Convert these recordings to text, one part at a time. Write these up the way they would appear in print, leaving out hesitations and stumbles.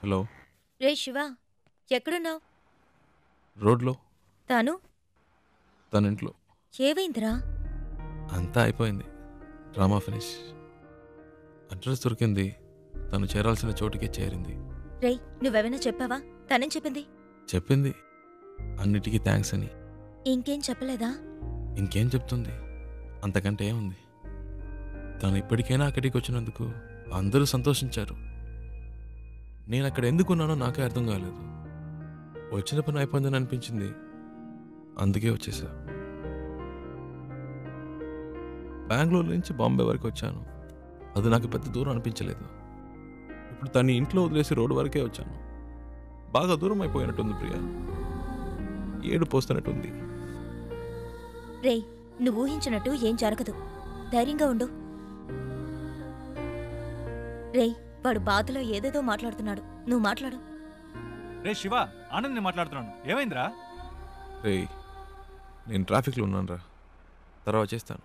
Hello. రే శివ, ఎక్కడున్నావు? రోడ్లో. తను తన ఇంట్లో. ఏవైందిరా? అంతా అయిపోయింది. Drama finish. అడ్రస్ దొరికింది. తను చేరాల్సిన చోటుకే చేరింది. రేయ్, నువ్వెవైనా చెప్పావా? తనేం చెప్పింది? చెప్పింది అన్నిటికీ థ్యాంక్స్ అని. ఇంకేం చెప్పలేదా? ఇంకేం చెప్తుంది? అంతకంటే ఏముంది. తను ఇప్పటికైనా అక్కడికి వచ్చినందుకు అందరూ సంతోషించారు. నేను అక్కడ ఎందుకున్నానో నాకే అర్థం కాలేదు. వచ్చిన పని అయిపోయిందని అనిపించింది, అందుకే వచ్చేసా. బెంగళూరు నుంచి బాంబే వరకు వచ్చాను. అది నాకు పెద్ద దూరం అనిపించలేదు. ఇప్పుడు తన్ని ఇంట్లో వదిలేసి రోడ్డు వరకే వచ్చాను. బాగా దూరం అయిపోయినట్టుంది ప్రియా. ఏడు పోస్తున్నట్టుంది. రేయ్, నువ్వు ఊహించినట్టు ఏం జరగదు. ధైర్యంగా ఉండు. రేయ్, వాడు బాధలో ఏదేదో మాట్లాడుతున్నాడు. నువ్వు మాట్లాడు. రే శివ, ఆనంద్ నేను మాట్లాడుతున్నాను. ఏమైందిరా? రేయ్, నేను ట్రాఫిక్లో ఉన్నాను రా. తర్వాత చేస్తాను.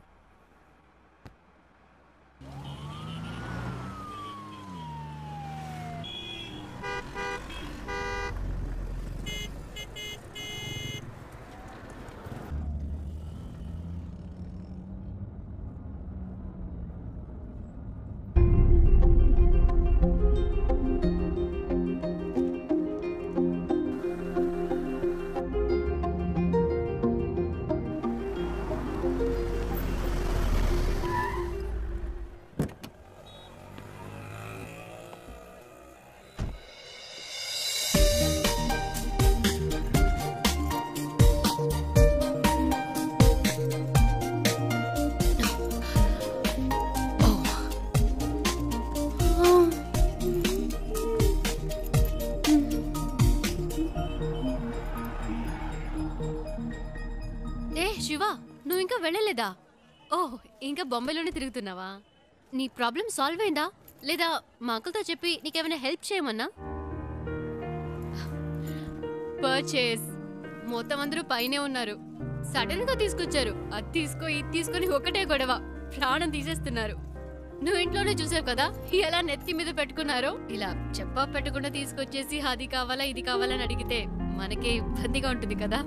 శివ, నువ్వు ఇంకా వెళ్ళలేదా? ఓహ్, ఇంకా బొంబాయిలోనే తిరుగుతున్నావా? నీ ప్రాబ్లం సాల్వ్ అయిందా లేదా? మా అంకుల్తో చెప్పి నీకేమైనా హెల్ప్ చేయమన్నా? పర్చేస్ మొత్తం అందరూ పైనే ఉన్నారు. సడన్ గా తీసుకొచ్చారు. అది తీసుకో, ఇది తీసుకొని ఒకటే గొడవ. ప్రాణం తీసేస్తున్నారు. నువ్వు ఇంట్లోనే చూసావు కదా ఎలా నెత్తి మీద పెట్టుకున్నారో. ఇలా చెప్పా పెట్టకుండా తీసుకొచ్చేసి అది కావాలా ఇది కావాలని అడిగితే మనకే ఇబ్బందిగా ఉంటుంది కదా.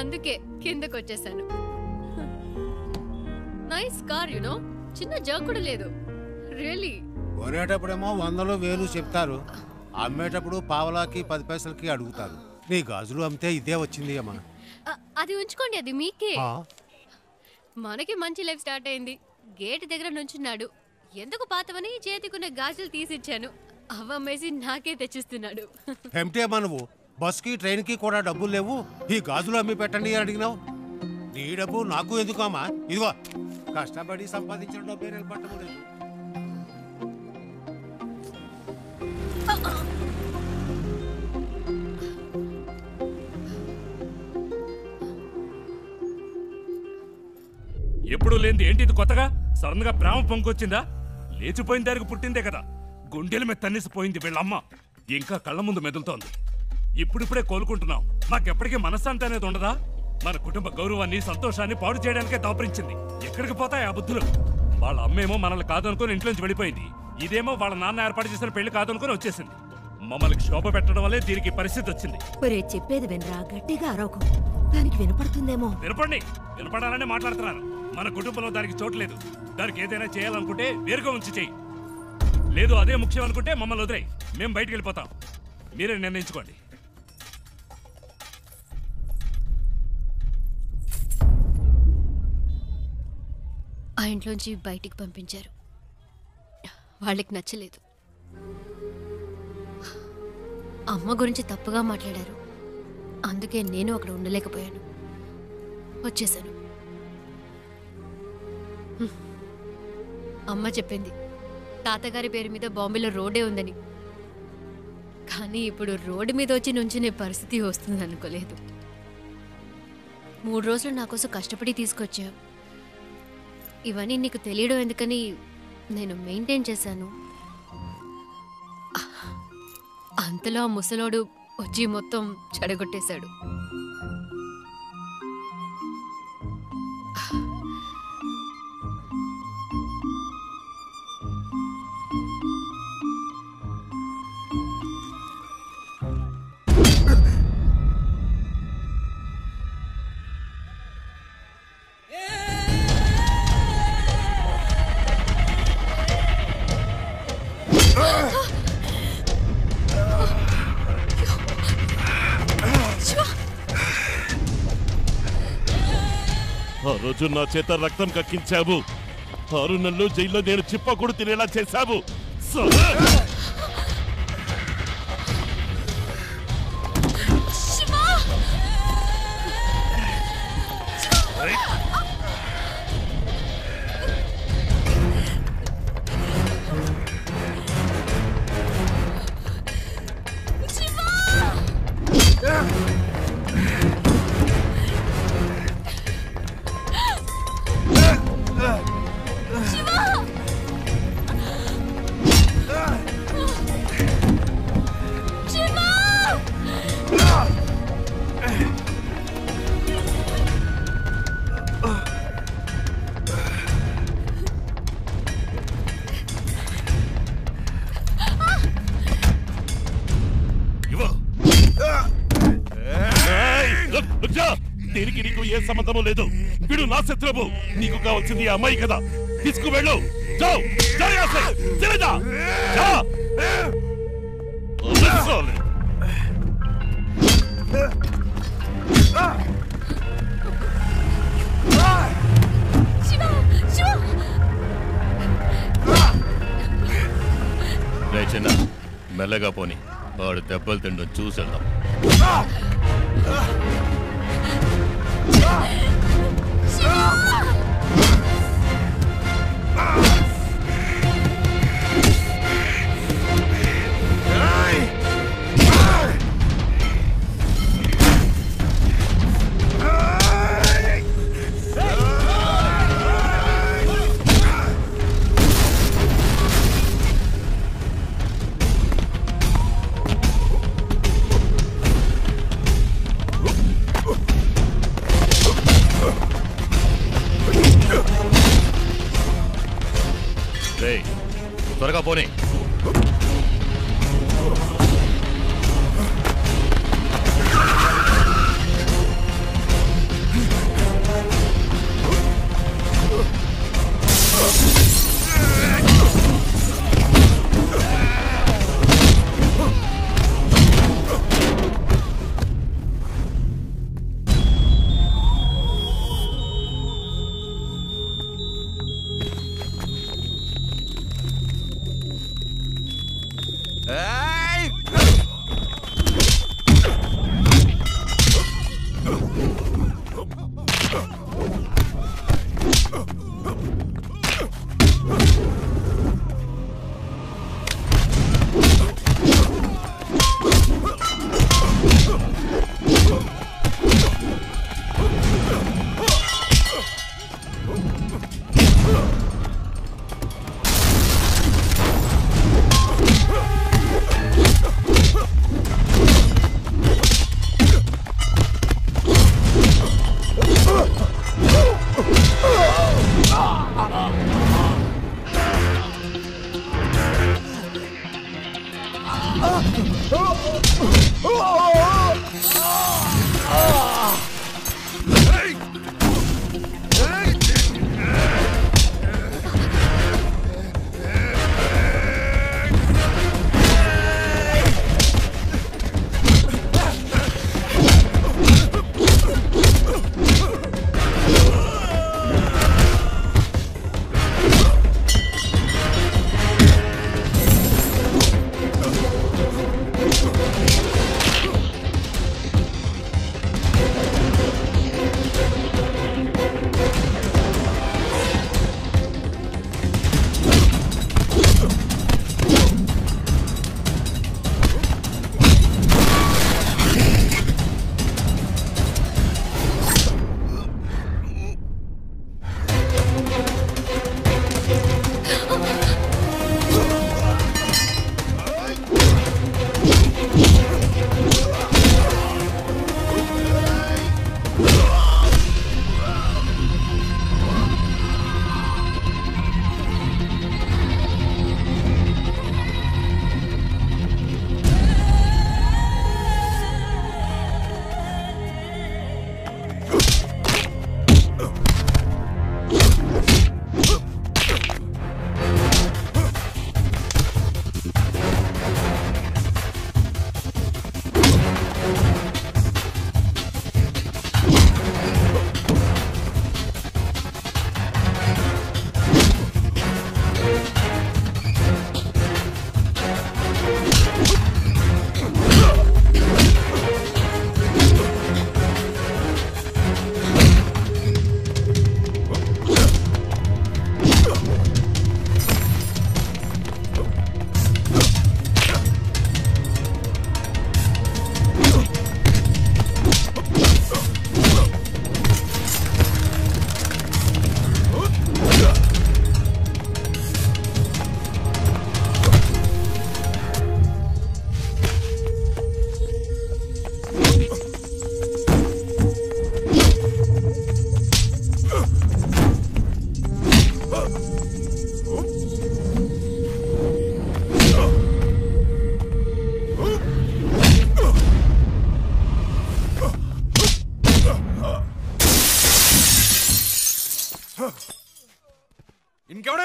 అందుకే కిందకు వచ్చేసాను. Nice car, you know. చిన్న జర్క్ కూడా లేదు. రియల్లీ. కొనేటప్పుడేమో 100 1000 చెప్తారు, అమ్మేటప్పుడు పావలాకి 10 పైసలకి అడుగుతారు. నీ గాజులు అమ్మితే ఇదే వచ్చింది అమ్మా. అది ఉంచుకోండి, అది మీకే. మనకి మంచి లైఫ్ స్టార్ట్ అయింది. గేట్ దగ్గర నుంచున్నాడు. ఎందుకు పాతవని చేతికున్న గాజులు తీసిచ్చాను. అవమ్మేసి నాకే తెచ్చిస్తున్నాడు. ఏమిటి అమ్మా నువ్వు? బస్కి ట్రైన్కి కూడా డబ్బులు లేవు, ఈ గాజులు అమ్మి పెట్టండి అని అడిగినావు. నీ డబ్బు నాకు ఎందుకమ్మా? ఇదిగో కష్టపడి సంపాదించిన డబ్బే నిలబట్టము లేదు. ఎప్పుడు లేనిది ఏంటి ఇది కొత్తగా? సడన్ గా ప్రేమ పొంగొచ్చిందా? లేచిపోయిన దానికి పుట్టిందే కదా. గుండెల మీద తన్నిసిపోయింది వీళ్ళమ్మ. ఇంకా కళ్ళ ముందు మెదులుతోంది. ఇప్పుడిప్పుడే కోలుకుంటున్నాం. మాకెప్పటికీ మనశ్శాంతి అనేది ఉండదా? మన కుటుంబ గౌరవాన్ని సంతోషాన్ని పాడు చేయడానికే దాపరించింది. ఎక్కడికి పోతాయి ఆ బుద్ధులు? వాళ్ళ అమ్మేమో మనల్ని కాదనుకుని ఇంట్లోంచి వెళ్ళిపోయింది. ఇదేమో వాళ్ళ నాన్న ఏర్పాటు చేసిన పెళ్లి కాదనుకుని వచ్చేసింది. మమ్మల్ని శోభ పెట్టడం వల్లే దీనికి పరిస్థితి వచ్చింది. చెప్పేది వినరా, గట్టిగా అరవకు. దానికి వినపడుతుందేమో. వినపండి, వినపడాలనే మాట్లాడుతున్నాను. మన కుటుంబంలో దానికి చోటు లేదు. దానికి ఏదైనా చేయాలనుకుంటే వేరుగా ఉంచి చెయ్యి. లేదు అదే ముఖ్యం అనుకుంటే మమ్మల్ని వదిలేయి. మేము బయటికి వెళ్ళిపోతాం. మీరే నిర్ణయించుకోండి. ఆ ఇంట్లోంచి బయటికి పంపించారు. వాళ్ళకి నచ్చలేదు. అమ్మ గురించి తప్పుగా మాట్లాడారు. అందుకే నేను అక్కడ ఉండలేకపోయాను. వచ్చేసాను. అమ్మ చెప్పింది తాతగారి పేరు మీద బాంబేలో రోడ్డే ఉందని. కానీ ఇప్పుడు రోడ్డు మీద వచ్చి నుంచునే పరిస్థితి వస్తుంది అనుకోలేదు. 3 రోజులు నా కోసం కష్టపడి తీసుకొచ్చా. ఇవన్నీ నీకు తెలియడం ఎందుకని నేను మెయింటైన్ చేశాను. అంతలో ఆ ముసలోడు వచ్చి మొత్తం చెడగొట్టేశాడు. ఆ రోజు నా చేత రక్తం కక్కించావు. 6 నెలలు జైల్లో నేను చిప్పకూడు తినేలా చేశావు. దీనికి నీకు ఏ సంబంధము లేదు. వీడు నా శత్రువు. నీకు కావాల్సింది అమ్మాయి కదా, తీసుకువెళ్ళు. చిన్న మెల్లగా పోని, వాడు దెబ్బలు తిండం చూసేద్దాం. త్వరగా పోనీ.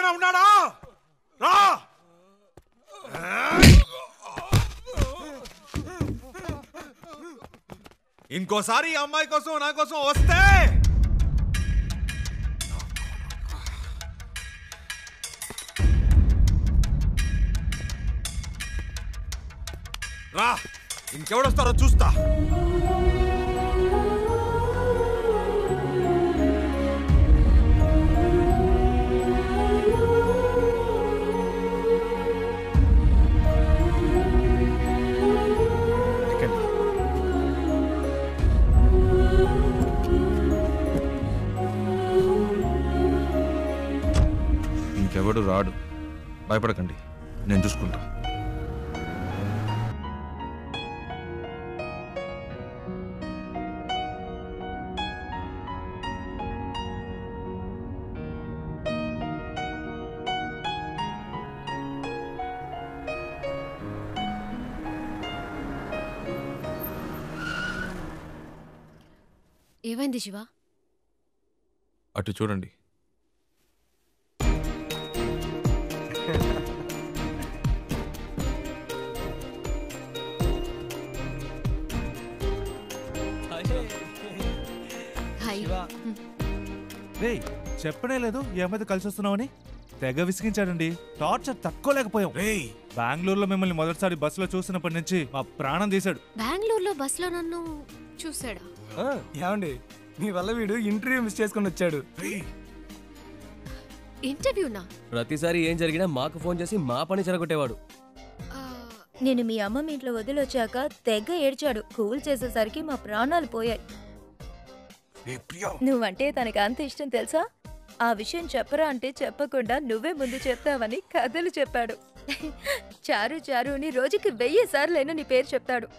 ఎవడైనా ఉన్నాడా? రా! ఇంకోసారి ఈ అమ్మాయి కోసం నా కోసం వస్తే రా, ఇంకెవడొస్తారో చూస్తా. ఇంకెవడు రాడు, భయపడకండి, నేను చూసుకుంటా. ఏమైంది శివ? అటు చూడండి. హాయ్. రే, చెప్పనే లేదు ఈ అమ్మాయితో కలిసి వస్తున్నామని. తెగ విసిగించాడండి. టార్చర్ తట్టుకోలేకపోయాం. బెంగళూరులో మిమ్మల్ని మొదటిసారి బస్సులో చూసినప్పటి నుంచి మా ప్రాణం తీశాడు. బెంగళూరులో బస్సులో నన్ను చూసాడా? ఏమండి, మీ వల్ల వీడు ఇంటర్వ్యూ మిస్ చేసుకుని వచ్చాడు. ఇంటర్వ్యూనా? ప్రతిసారి ఏం జరిగినా మాకు ఫోన్ చేసి మా పని చెరగొట్టేవాడు. నేను మీ అమ్మ మీ ఇంట్లో వదిలొచ్చాక తెగ ఏడ్చాడు. కూల్ చేసేసరికి మా ప్రాణాలు పోయాయి. నువ్వంటే తనకి అంత ఇష్టం తెలుసా? ఆ విషయం చెప్పరా అంటే చెప్పకుండా నువ్వే ముందు చెప్తావని కథలు చెప్పాడు. చారు చారు అని రోజుకి 1000 సార్లైనా నీ పేరు చెప్తాడు.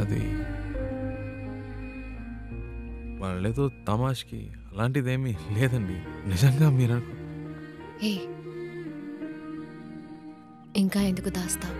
అది వాళ్ళేదో తమాష్కి అలాంటిదేమీ లేదండి. నిజంగా మీరు ఇంకా ఎందుకు దాస్తావు?